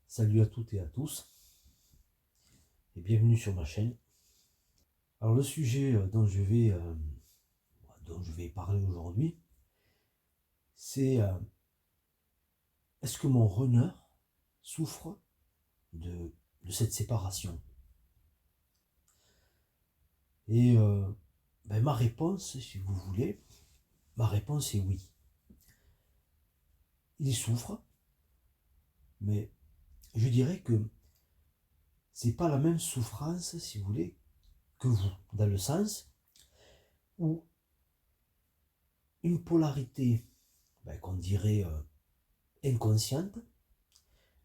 Salut à toutes et à tous et bienvenue sur ma chaîne. Alors le sujet dont je vais parler aujourd'hui, c'est est-ce que mon runner souffre de cette séparation? Et ma réponse, si vous voulez, ma réponse est oui. Il souffre, mais je dirais que c'est pas la même souffrance, si vous voulez, que vous, dans le sens où une polarité, qu'on dirait inconsciente,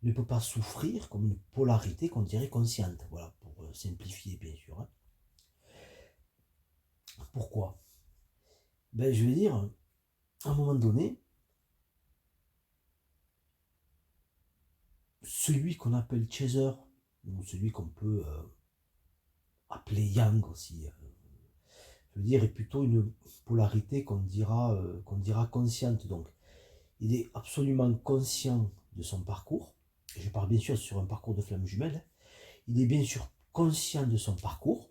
ne peut pas souffrir comme une polarité qu'on dirait consciente. Voilà, pour simplifier, bien sûr. Hein. Pourquoi? Je veux dire, à un moment donné, celui qu'on appelle chaser, ou celui qu'on peut appeler yang aussi, je veux dire, est plutôt une polarité qu'on dira consciente. Donc, il est absolument conscient de son parcours. Et je parle bien sûr sur un parcours de flamme jumelle. Il est bien sûr conscient de son parcours.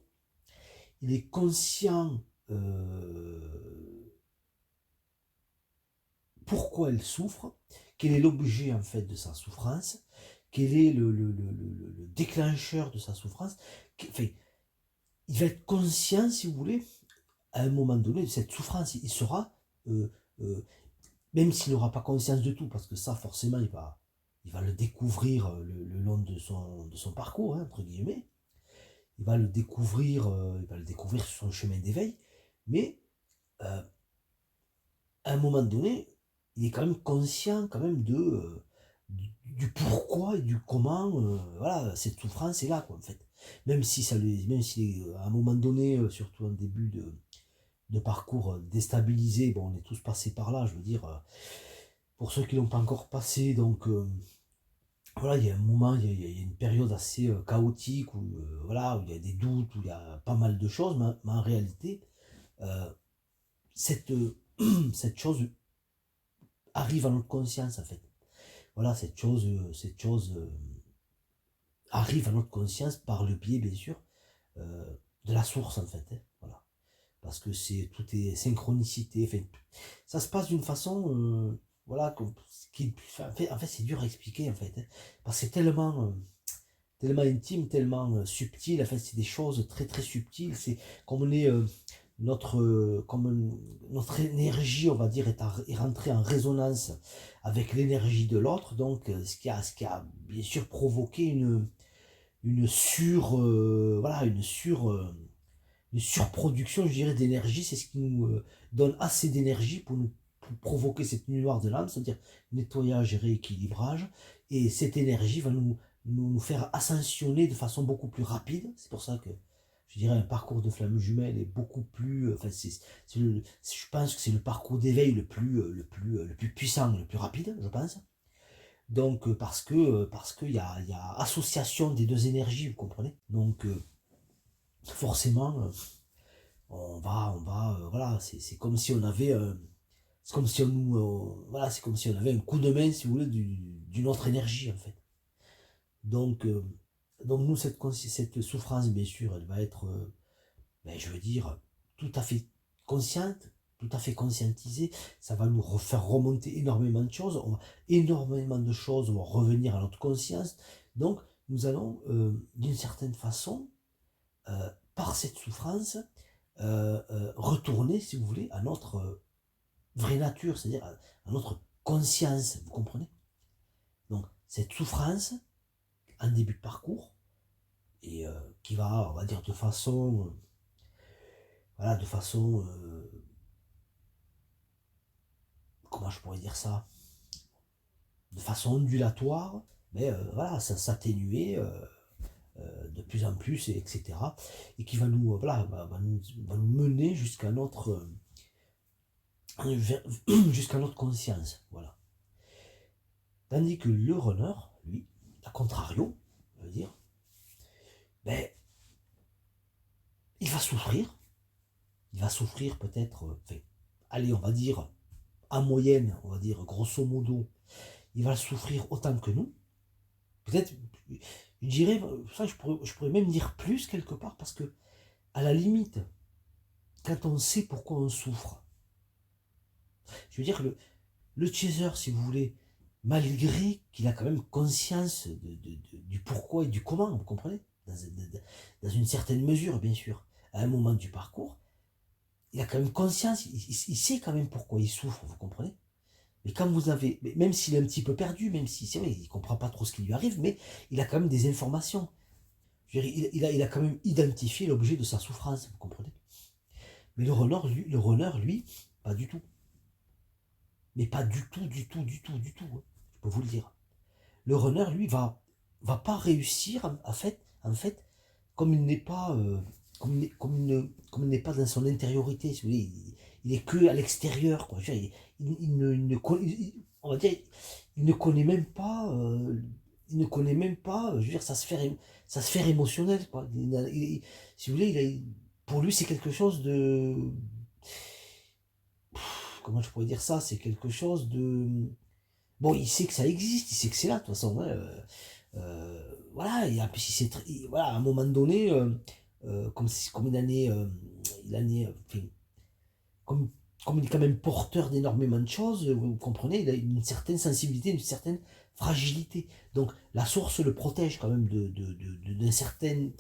Il est conscient pourquoi elle souffre, quel est l'objet en fait de sa souffrance, quel est le déclencheur de sa souffrance. Enfin, il va être conscient, si vous voulez, à un moment donné de cette souffrance. Il sera, euh, euh, même s'il n'aura pas conscience de tout, parce que ça forcément il va le découvrir le long de son parcours, hein, entre guillemets. Il va le découvrir sur son chemin d'éveil, mais à un moment donné, il est quand même conscient quand même du pourquoi et du comment voilà, cette souffrance est là, quoi, en fait. Même si à un moment donné, surtout en début de parcours déstabilisé, bon, on est tous passés par là, je veux dire, pour ceux qui l'ont pas encore passé, donc voilà, il y a un moment, il y a une période assez chaotique où, voilà, où il y a des doutes, où il y a pas mal de choses, mais en réalité, euh, cette, cette chose arrive à notre conscience, en fait. Voilà, cette chose arrive à notre conscience par le biais, bien sûr, euh, de la source, en fait. Hein, voilà. Parce que tout est synchronicité. Enfin, ça se passe d'une façon, voilà, en fait c'est dur à expliquer, en fait. Hein, parce que c'est tellement intime, tellement subtil. En fait, c'est des choses très, très subtiles. C'est comme on est notre énergie, on va dire, est rentrée en résonance avec l'énergie de l'autre, donc ce qui a bien sûr provoqué voilà, une surproduction, je dirais, d'énergie. C'est ce qui nous donne assez d'énergie pour provoquer cette nuit noire de l'âme, c'est-à-dire nettoyage et rééquilibrage, et cette énergie va nous faire ascensionner de façon beaucoup plus rapide. C'est pour ça que je dirais un parcours de flamme jumelle est beaucoup plus, je pense que c'est le parcours d'éveil le plus puissant, le plus rapide, je pense. Donc parce qu'il y a association des deux énergies, vous comprenez. Donc forcément, voilà, c'est comme si on avait, c'est comme si on nous, voilà, c'est comme si on avait un coup de main, si vous voulez, d'une autre énergie en fait. Donc, euh, donc nous, cette souffrance, bien sûr, elle va être je veux dire, tout à fait consciente, tout à fait conscientisée. Ça va nous faire remonter énormément de choses. Énormément de choses vont revenir à notre conscience. Donc, nous allons, d'une certaine façon, par cette souffrance, retourner, si vous voulez, à notre vraie nature, c'est-à-dire à notre conscience, vous comprenez. Donc, cette souffrance, en début de parcours, et qui va, on va dire, voilà, de façon comment je pourrais dire ça, de façon ondulatoire, mais voilà, ça s'atténuer de plus en plus, etc. Et qui va nous, voilà, va nous mener jusqu'à notre, jusqu'à notre conscience. Voilà. Tandis que le runner, lui, à contrario, je veux dire, ben, il va souffrir peut-être, allez, on va dire, en moyenne, on va dire, grosso modo, il va souffrir autant que nous, peut-être, je dirais, ça je pourrais même dire plus quelque part, parce que, à la limite, quand on sait pourquoi on souffre, je veux dire, le chaser, si vous voulez, malgré qu'il a quand même conscience du pourquoi et du comment, vous comprenez, dans une certaine mesure, bien sûr, à un moment du parcours, il a quand même conscience, il sait quand même pourquoi il souffre, vous comprenez. Mais quand vous avez, même s'il est un petit peu perdu, même si c'est vrai, il ne comprend pas trop ce qui lui arrive, mais il a quand même des informations. Je veux dire, il a quand même identifié l'objet de sa souffrance, vous comprenez. Mais le runner, lui, pas du tout. Mais pas du tout, du tout, du tout, du tout, hein. Je peux vous le dire. Le runner, lui, va pas réussir, en fait, comme il n'est pas, comme il n'est pas dans son intériorité, si vous voulez, il est que à l'extérieur, quoi. Je veux dire, on va dire, il ne connaît même pas, je veux dire, sa sphère émotionnelle, quoi. Si vous voulez, pour lui, c'est quelque chose de, comment je pourrais dire ça, c'est quelque chose de, bon, il sait que ça existe, il sait que c'est là, de toute façon, hein, voilà, et puis si voilà, à un moment donné, comme enfin, comme, comme il est quand même porteur d'énormément de choses, vous comprenez, il a une certaine sensibilité, une certaine fragilité. Donc la source le protège quand même d'une certaine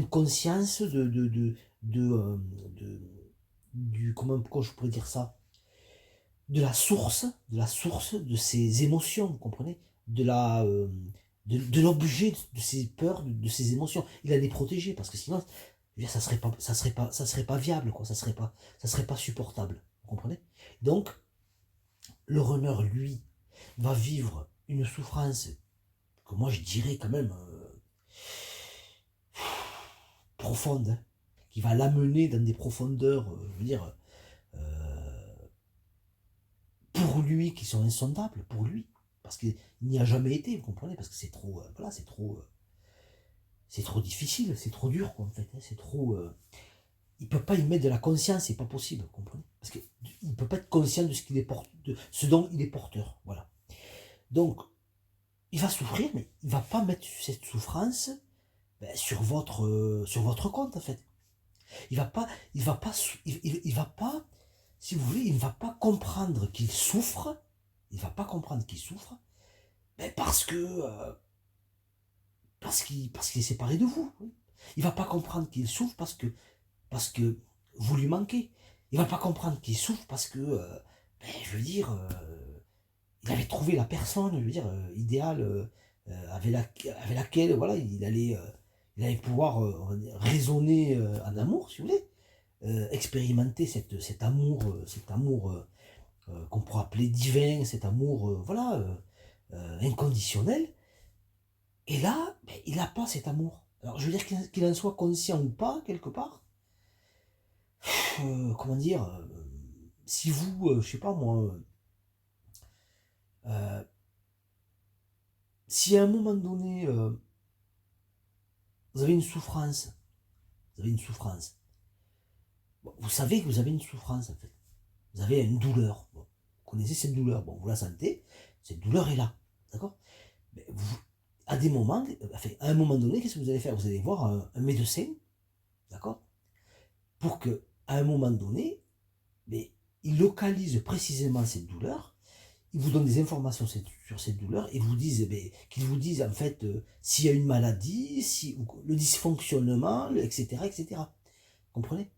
conscience de, euh, de- comment je pourrais dire ça, de la source de ses émotions, vous comprenez, de l'objet de ses peurs, de ses émotions. Il a les protégé, parce que sinon, je veux dire, ça serait pas viable, quoi. Ça serait pas supportable, vous comprenez. Donc, le runner, lui, va vivre une souffrance que moi je dirais quand même profonde, hein, qui va l'amener dans des profondeurs, je veux dire, pour lui, qui sont insondables, pour lui, parce qu'il n'y a jamais été, vous comprenez, parce que c'est trop, voilà, c'est trop difficile, c'est trop dur, quoi, en fait, hein, c'est trop, il peut pas y mettre de la conscience, c'est pas possible, vous comprenez, parce qu'il ne peut pas être conscient de ce dont il est porteur, voilà. Donc, il va souffrir, mais il va pas mettre cette souffrance, ben, sur votre compte, en fait. Il va pas, si vous voulez, il ne va pas comprendre qu'il souffre, ben, parce qu'il est séparé de vous. Oui. Il va pas comprendre qu'il souffre parce que vous lui manquez. Il va pas comprendre qu'il souffre parce que, ben, je veux dire, il avait trouvé la personne, je veux dire, idéale, avec laquelle, voilà, il allait pouvoir, on va dire, raisonner en amour, si vous voulez, expérimenter cet amour qu'on pourrait appeler divin, cet amour, voilà, inconditionnel. Et là, ben, il n'a pas cet amour. Alors, je veux dire qu'il en soit conscient ou pas, quelque part, comment dire, si vous, je sais pas moi, euh, si à un moment donné, vous avez une souffrance, bon, vous savez que vous avez une souffrance, en fait. Vous avez une douleur. Bon, vous connaissez cette douleur, bon, vous la sentez, cette douleur est là, d'accord. Mais à des moments, enfin, à un moment donné, qu'est-ce que vous allez faire? Vous allez voir un médecin, d'accord, pour que, à un moment donné, mais il localise précisément cette douleur, il vous donne des informations sur cette douleur et qu'il vous dise en fait s'il y a une maladie, si, le dysfonctionnement, etc., etc. Comprenez?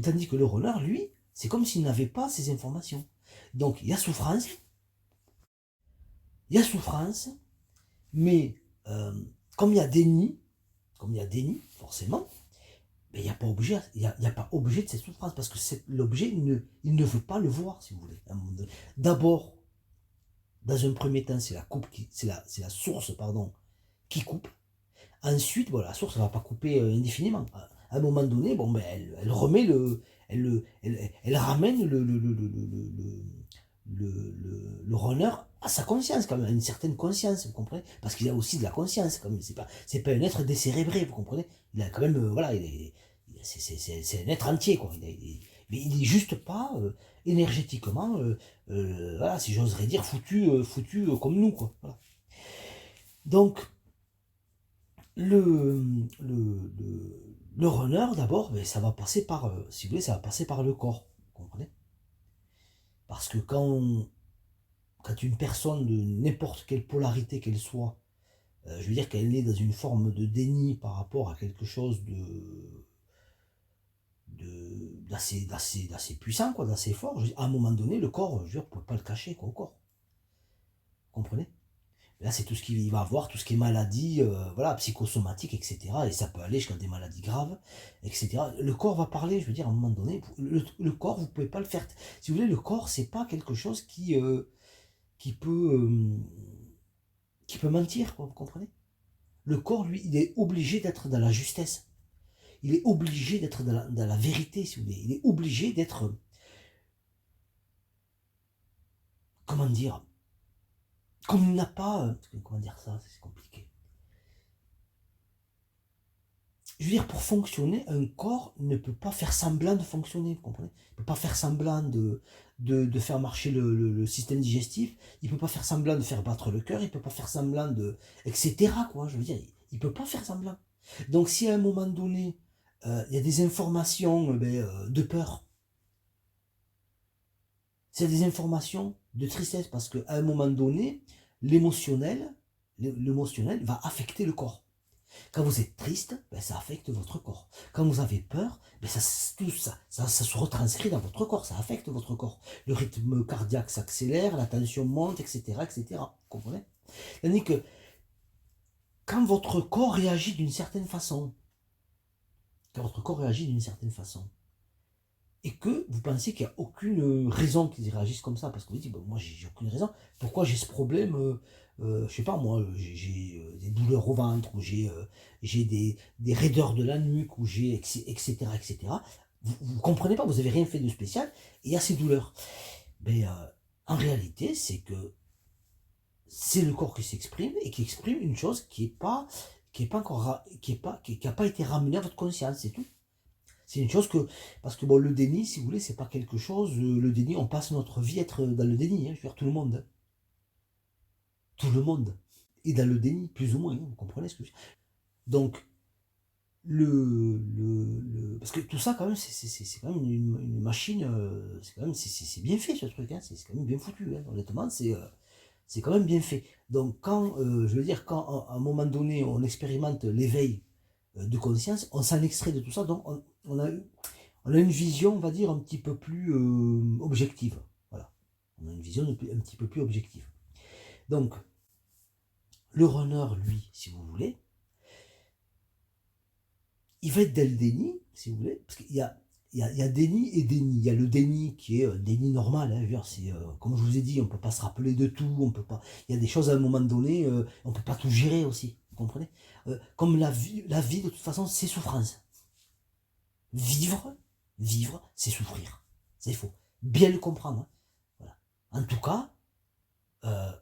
Tandis que le runner, lui, c'est comme s'il n'avait pas ces informations. Donc il y a souffrance, mais comme il y a déni, forcément, mais il n'y a pas objet de cette souffrance, parce que l'objet, il ne veut pas le voir, si vous voulez. D'abord, dans un premier temps, c'est la coupe c'est la source, pardon, qui coupe. Ensuite, bon, la source ne va pas couper indéfiniment. À un moment donné, bon, ben, elle remet elle ramène le runner à sa conscience, quand même, à une certaine conscience, vous comprenez? Parce qu'il a aussi de la conscience, quand même. C'est pas un être décérébré, vous comprenez? Il a quand même, voilà, c'est un être entier, quoi. Mais il est juste pas énergétiquement, voilà, si j'oserais dire, foutu comme nous, quoi. Voilà. Donc, le runner, d'abord, ben, ça va passer par, si vous voulez, ça va passer par le corps. Vous comprenez? Parce que quand une personne de n'importe quelle polarité qu'elle soit, je veux dire qu'elle est dans une forme de déni par rapport à quelque chose d'assez puissant, quoi, d'assez fort, à un moment donné, le corps, je veux dire, vous ne pouvez pas le cacher, quoi, au corps. Vous comprenez? Là, c'est tout ce qu'il va avoir, tout ce qui est maladie, voilà, psychosomatique, etc. Et ça peut aller jusqu'à des maladies graves, etc. Le corps va parler, je veux dire, à un moment donné, le corps, vous ne pouvez pas le faire. Si vous voulez, le corps, c'est pas quelque chose qui peut, euh, qui peut mentir, quoi, vous comprenez? Le corps, lui, il est obligé d'être dans la justesse. Il est obligé d'être dans la vérité, si vous voulez. Il est obligé d'être, comment dire, comme il n'a pas, comment dire ça, c'est compliqué. Je veux dire, pour fonctionner, un corps ne peut pas faire semblant de fonctionner, vous comprenez? Il ne peut pas faire semblant de faire marcher le système digestif, il ne peut pas faire semblant de faire battre le cœur, il ne peut pas faire semblant de... etc. quoi, je veux dire, il ne peut pas faire semblant. Donc si à un moment donné, il y a des informations de peur, c'est des informations de tristesse, parce qu'à un moment donné, l'émotionnel, l'émotionnel va affecter le corps. Quand vous êtes triste, ben, ça affecte votre corps. Quand vous avez peur, ben, tout ça se retranscrit dans votre corps, ça affecte votre corps. Le rythme cardiaque s'accélère, la tension monte, etc. etc. Vous comprenez? C'est-à-dire que quand votre corps réagit d'une certaine façon, quand votre corps réagit d'une certaine façon, et que vous pensez qu'il n'y a aucune raison qu'ils réagissent comme ça, parce que vous dites, bon, moi j'ai aucune raison, pourquoi j'ai ce problème, je sais pas moi, j'ai des douleurs au ventre, ou j'ai des raideurs de la nuque, ou j'ai, etc., etc. Vous ne comprenez pas, vous n'avez rien fait de spécial, et il y a ces douleurs. Mais en réalité, c'est que c'est le corps qui s'exprime, et qui exprime une chose qui est pas encore, qui a pas été ramenée à votre conscience, c'est tout. C'est une chose que. Parce que bon, le déni, si vous voulez, c'est pas quelque chose. Le déni, on passe notre vie à être dans le déni. Hein, je veux dire, tout le monde. Hein. Tout le monde est dans le déni, plus ou moins. Hein, vous comprenez ce que je veux dire? Donc, parce que tout ça, quand même, c'est quand même une machine. C'est quand même. C'est bien fait, ce truc. Hein, c'est quand même bien foutu. Hein, honnêtement, c'est quand même bien fait. Donc, quand. Je veux dire, quand à un moment donné, on expérimente l'éveil de conscience, on s'en extrait de tout ça. Donc, on a une vision, on va dire, un petit peu plus objective. Voilà. On a une vision un petit peu plus objective. Donc, le runner, lui, si vous voulez, il va être dans le déni, si vous voulez, parce qu'il y a déni et déni. Il y a le déni qui est déni normal. Hein, c'est, comme je vous ai dit, on ne peut pas se rappeler de tout. On peut pas. Il y a des choses à un moment donné, on ne peut pas tout gérer aussi. Vous comprenez? Comme la vie, de toute façon, c'est souffrance. Vivre, c'est souffrir. Ça, il faut bien le comprendre. Hein. Voilà. En tout cas, euh,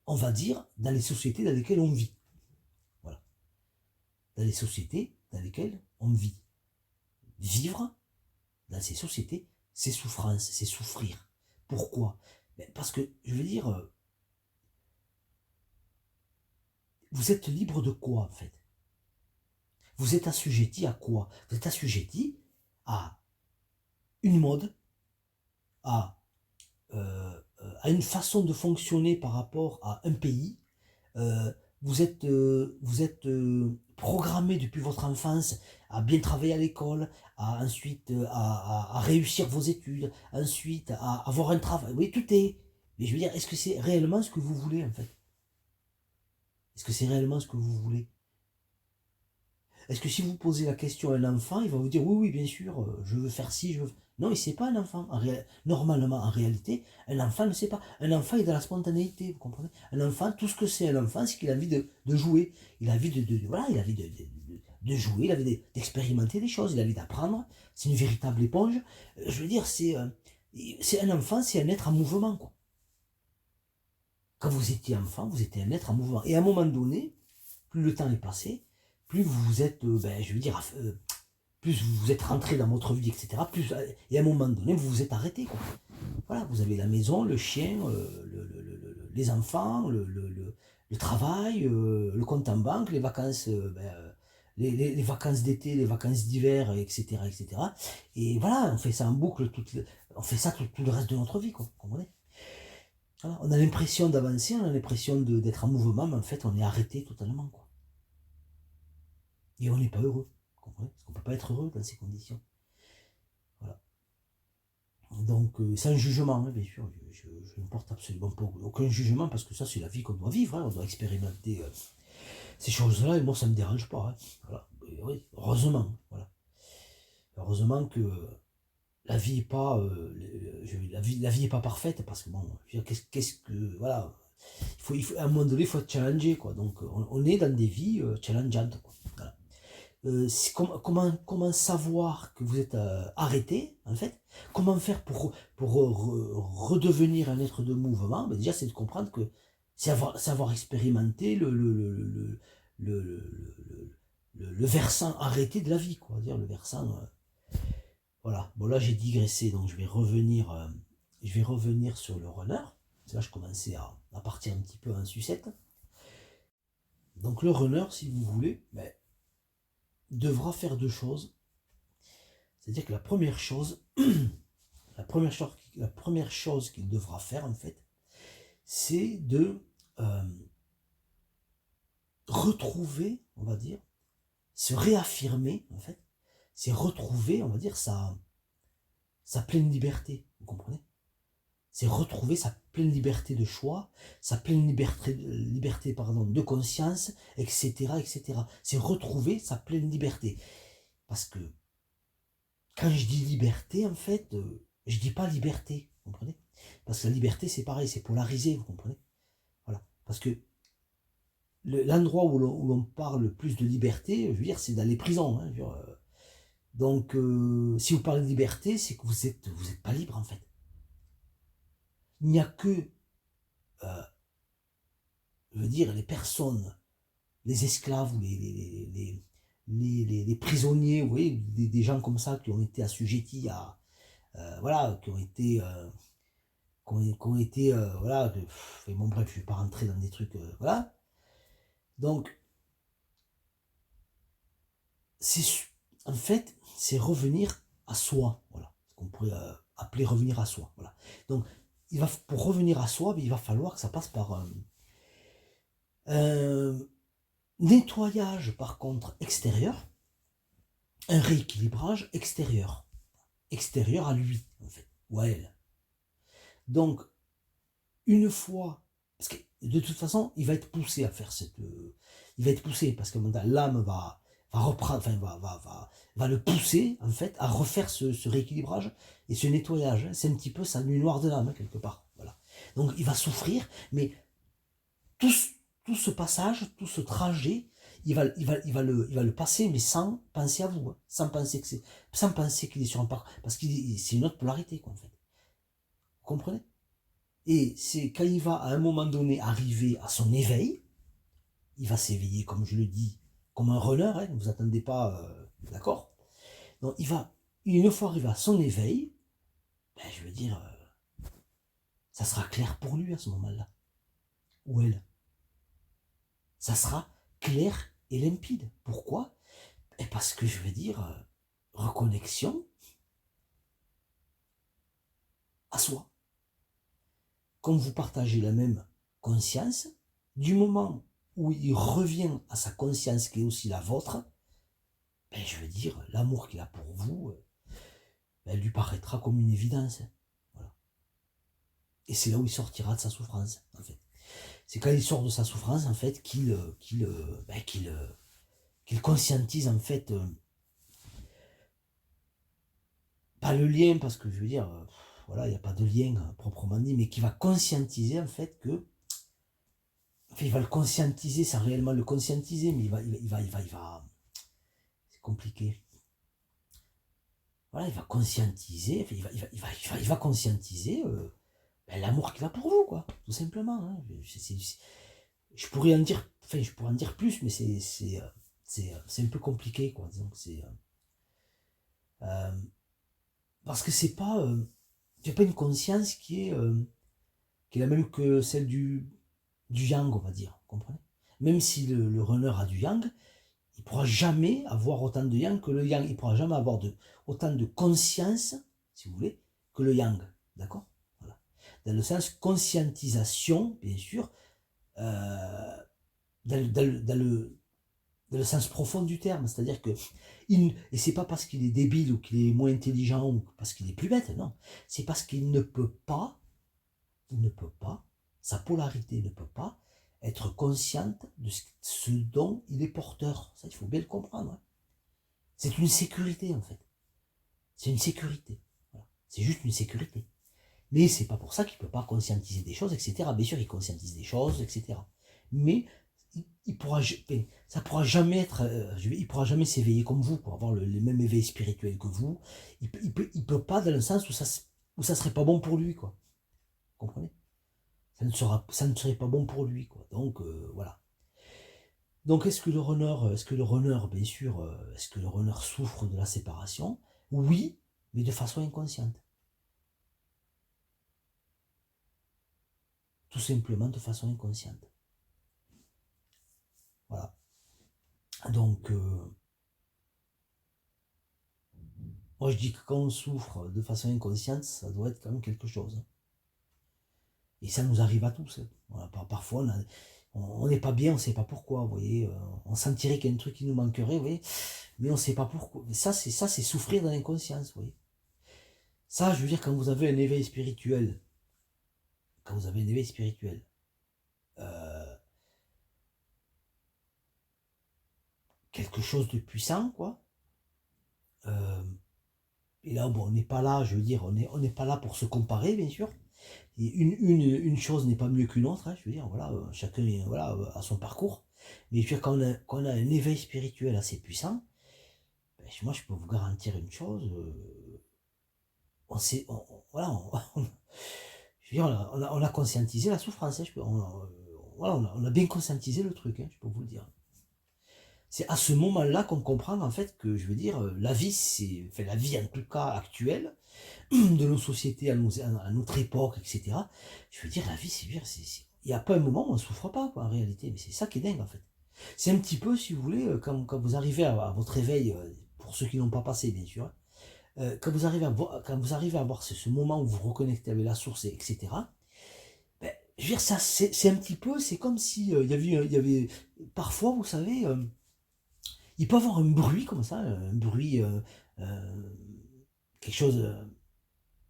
on va dire, dans les sociétés dans lesquelles on vit. Voilà. Dans les sociétés dans lesquelles on vit. Vivre dans ces sociétés, c'est souffrance, c'est souffrir. Pourquoi? Parce que, je veux dire, vous êtes libre de quoi, en fait? Vous êtes assujetti à quoi? Vous êtes assujetti à une mode, à, à une façon de fonctionner par rapport à un pays, euh, vous êtes programmé depuis votre enfance à bien travailler à l'école, à ensuite à réussir vos études, ensuite à avoir un travail. Oui, tout est. Mais je veux dire, est-ce que c'est réellement ce que vous voulez en fait? Est-ce que c'est réellement ce que vous voulez? Est-ce que si vous posez la question à un enfant, il va vous dire oui, oui, bien sûr, je veux faire ci, je veux. Non, il ne sait pas un enfant. Normalement, en réalité, un enfant ne sait pas. Un enfant est dans la spontanéité, vous comprenez? Un enfant, tout ce que c'est un enfant, c'est qu'il a envie de jouer. Il a envie voilà, il a envie de jouer, il a envie d'expérimenter des choses, il a envie d'apprendre. C'est une véritable éponge. Je veux dire, c'est un enfant, c'est un être en mouvement, quoi. Quand vous étiez enfant, vous étiez un être en mouvement. Et à un moment donné, plus le temps est passé, plus vous êtes, je veux dire, plus vous êtes rentré dans votre vie, etc., et à un moment donné, vous vous êtes arrêté. Quoi. Voilà, vous avez la maison, le chien, les enfants, le travail, le compte en banque, les vacances, les vacances d'été, les vacances d'hiver, etc., etc. Et voilà, on fait ça en boucle, on fait ça tout le reste de notre vie, quoi, vous comprenez? Voilà, on a l'impression d'avancer, on a l'impression d'être en mouvement, mais en fait, on est arrêté totalement, quoi. Et on n'est pas heureux, vous comprenez? Parce qu'on ne peut pas être heureux dans ces conditions. Voilà. Donc, sans jugement, hein, bien sûr, je ne porte absolument pas aucun jugement, parce que ça, c'est la vie qu'on doit vivre, hein, on doit expérimenter ces choses-là, et moi, ça ne me dérange pas. Hein, voilà. Et oui, heureusement, voilà. Heureusement que la vie n'est pas, la vie est pas parfaite, parce que bon, qu'est-ce que, voilà, à un moment donné, il faut être challengé, quoi. Donc, on est dans des vies challengeantes, quoi. Voilà. Comment savoir que vous êtes arrêté, en fait? Comment faire pour redevenir un être de mouvement? Ben déjà, c'est de comprendre que c'est savoir expérimenter le, le, le versant arrêté de la vie, quoi. Dire le versant. Voilà. Bon, là, j'ai digressé, donc je vais revenir sur le runner. Là, je commençais à partir un petit peu en sucette. Donc, le runner, si vous voulez, ben, devra faire deux choses. C'est-à-dire que la première chose qu'il devra faire, en fait, c'est de retrouver, on va dire, se réaffirmer, en fait, c'est retrouver, on va dire, sa pleine liberté, vous comprenez? C'est retrouver sa pleine liberté de choix, sa pleine liberté pardon, de conscience, etc., etc. C'est retrouver sa pleine liberté. Parce que quand je dis liberté, en fait, je dis pas liberté, vous comprenez? Parce que la liberté, c'est pareil, c'est polarisé, vous comprenez? Voilà. Parce que l'endroit où l'on parle le plus de liberté, je veux dire, c'est dans les prisons. Hein, donc, si vous parlez de liberté, c'est que vous êtes pas libre, en fait. Il n'y a que, je veux dire, les personnes, les esclaves ou les prisonniers, vous voyez, des gens comme ça qui ont été assujettis à, voilà, qui ont été voilà, bon bref, je ne vais pas rentrer dans des trucs, voilà. Donc, c'est en fait, c'est revenir à soi, voilà, ce qu'on pourrait appeler revenir à soi, voilà. Donc, pour revenir à soi, il va falloir que ça passe par un nettoyage, par contre, extérieur, un rééquilibrage extérieur à lui, en fait, ou à elle. Donc, une fois, parce que de toute façon, il va être poussé à faire il va être poussé, parce que l'âme va reprendre, enfin, va le pousser, en fait, à refaire ce rééquilibrage et ce nettoyage. C'est un petit peu sa nuit noire de l'âme, hein, quelque part. Voilà. Donc, il va souffrir, mais tout, tout ce passage, tout ce trajet, il va le passer, mais sans penser à vous, hein, sans penser qu'il est sur un parcours, parce que c'est une autre polarité, quoi, en fait. Vous comprenez? Et c'est quand il va à un moment donné arriver à son éveil, il va s'éveiller, comme je le dis, comme un runner, hein, ne vous attendez pas, d'accord? Donc une fois arrivé à son éveil, ben, je veux dire, ça sera clair pour lui à ce moment-là, ou elle. Ça sera clair et limpide. Pourquoi? Et parce que je veux dire, reconnexion à soi. Comme vous partagez la même conscience, du moment où il revient à sa conscience qui est aussi la vôtre, ben, je veux dire, l'amour qu'il a pour vous, ben, lui paraîtra comme une évidence. Voilà. Et c'est là où il sortira de sa souffrance, en fait. C'est quand il sort de sa souffrance, en fait, qu'il conscientise, en fait, pas le lien, parce que je veux dire, voilà, il n'y a pas de lien proprement dit, mais qui va conscientiser, en fait, que enfin, il va le conscientiser, sans réellement le conscientiser, mais c'est compliqué. Voilà, il va conscientiser, enfin, il va conscientiser ben, l'amour qu'il a pour vous, quoi, tout simplement. Hein. Je pourrais en dire, enfin, je pourrais en dire plus, mais c'est un peu compliqué, quoi. Disons que parce que c'est pas une conscience qui est qui est la même que celle du yang, on va dire, vous comprenez? Même si le runner a du yang, il ne pourra jamais avoir autant de yang que le yang. Il ne pourra jamais avoir autant de conscience, si vous voulez, que le yang. D'accord? Voilà. Dans le sens conscientisation, bien sûr, dans le sens profond du terme. C'est-à-dire que, et c'est pas parce qu'il est débile ou qu'il est moins intelligent ou parce qu'il est plus bête, non. C'est parce qu'il ne peut pas, sa polarité ne peut pas être consciente de ce dont il est porteur. Ça, il faut bien le comprendre. Hein. C'est une sécurité, en fait. C'est une sécurité. Voilà. C'est juste une sécurité. Mais c'est pas pour ça qu'il peut pas conscientiser des choses, etc. Bien sûr, il conscientise des choses, etc. Mais il pourra, ça pourra jamais être, il pourra jamais s'éveiller comme vous, pour avoir le même éveil spirituel que vous. Il peut pas dans le sens où ça serait pas bon pour lui, quoi. Vous comprenez? Ça ne serait pas bon pour lui, quoi. Donc voilà. Donc est-ce que le runner, bien sûr, est-ce que le runner souffre de la séparation? Oui, mais de façon inconsciente. Tout simplement de façon inconsciente. Voilà. Donc, moi je dis que quand on souffre de façon inconsciente, ça doit être quand même quelque chose. Et ça nous arrive à tous. Voilà, parfois, on n'est pas bien, on ne sait pas pourquoi, vous voyez. On sentirait qu'il y a un truc qui nous manquerait, vous voyez, mais on ne sait pas pourquoi. Mais ça, c'est souffrir dans l'inconscience, vous voyez. Ça, je veux dire, quand vous avez un éveil spirituel, quelque chose de puissant, quoi. Et là, bon, on n'est pas là, je veux dire, on n'est pas là pour se comparer, bien sûr. Et une chose n'est pas mieux qu'une autre, hein, je veux dire, voilà, chacun voilà, a son parcours. Mais je veux dire, quand on a un éveil spirituel assez puissant, ben, moi je peux vous garantir une chose, on sait, voilà, je veux dire, on a conscientisé la souffrance, hein, voilà, on a bien conscientisé le truc, hein, je peux vous le dire. C'est à ce moment-là qu'on comprend en fait que, je veux dire, la vie, enfin la vie en tout cas actuelle, de nos sociétés, à notre époque, etc. Je veux dire, la vie, il n'y a pas un moment où on ne souffre pas, quoi, en réalité. Mais c'est ça qui est dingue, en fait. C'est un petit peu, si vous voulez, quand vous arrivez à votre réveil, pour ceux qui n'ont pas passé, bien sûr, quand vous arrivez à voir ce moment où vous vous reconnectez avec la source, etc., ben, je veux dire, ça, c'est un petit peu, c'est comme si il y avait, parfois, vous savez, il peut y avoir un bruit comme ça, un bruit, euh, quelque chose,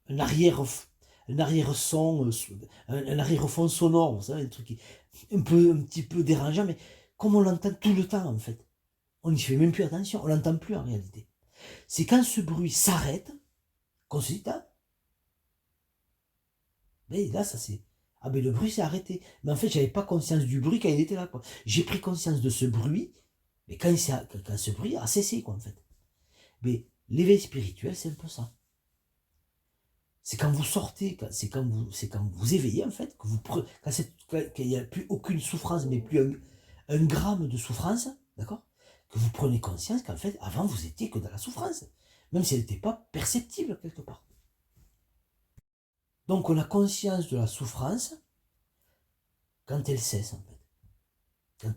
un arrière, un arrière-son, un arrière-fond sonore, vous savez, un truc un petit peu dérangeant, mais comme on l'entend tout le temps, en fait, on n'y fait même plus attention, on l'entend plus en réalité. C'est quand ce bruit s'arrête, qu'on se dit, ah, mais là, ça c'est. Ah, mais le bruit s'est arrêté. Mais en fait, j'avais pas conscience du bruit quand il était là, quoi. J'ai pris conscience de ce bruit, mais quand ce bruit a cessé, quoi, en fait. Mais l'éveil spirituel, c'est un peu ça. C'est quand vous sortez, c'est quand vous éveillez en fait, que qu'il n'y a plus aucune souffrance, mais plus un gramme de souffrance, d'accord? Que vous prenez conscience qu'en fait, avant vous étiez que dans la souffrance, même si elle n'était pas perceptible quelque part. Donc on a conscience de la souffrance quand elle cesse en fait, quand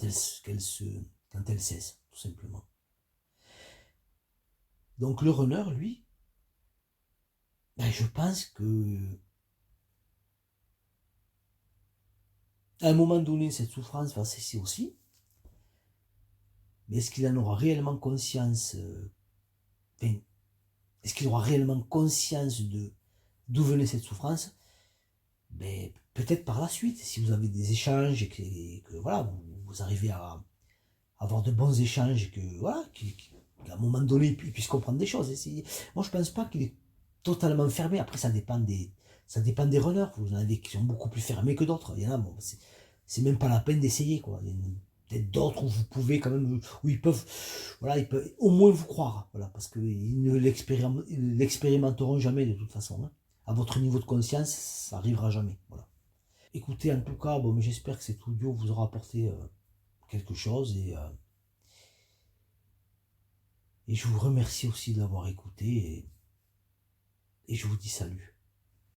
elle cesse, tout simplement. Donc le runner, lui, ben, je pense que à un moment donné, cette souffrance va cesser aussi. Mais est-ce qu'il en aura réellement conscience enfin, est-ce qu'il aura réellement conscience de d'où venait cette souffrance? Ben, peut-être par la suite, si vous avez des échanges et que voilà, vous arrivez à avoir de bons échanges et que voilà, qu'à un moment donné, il puisse comprendre des choses. Moi, je pense pas qu'il est totalement fermé. Après, ça dépend des runners. Vous en avez qui sont beaucoup plus fermés que d'autres. Il y en a, bon, c'est même pas la peine d'essayer, quoi. Il y en a peut-être d'autres où vous pouvez quand même, où voilà, ils peuvent au moins vous croire, voilà, parce qu'ils ne l'expérimenteront jamais de toute façon. Hein. À votre niveau de conscience, ça arrivera jamais, voilà. Écoutez, en tout cas, bon, j'espère que cet audio vous aura apporté quelque chose et je vous remercie aussi de l'avoir écouté et je vous dis salut.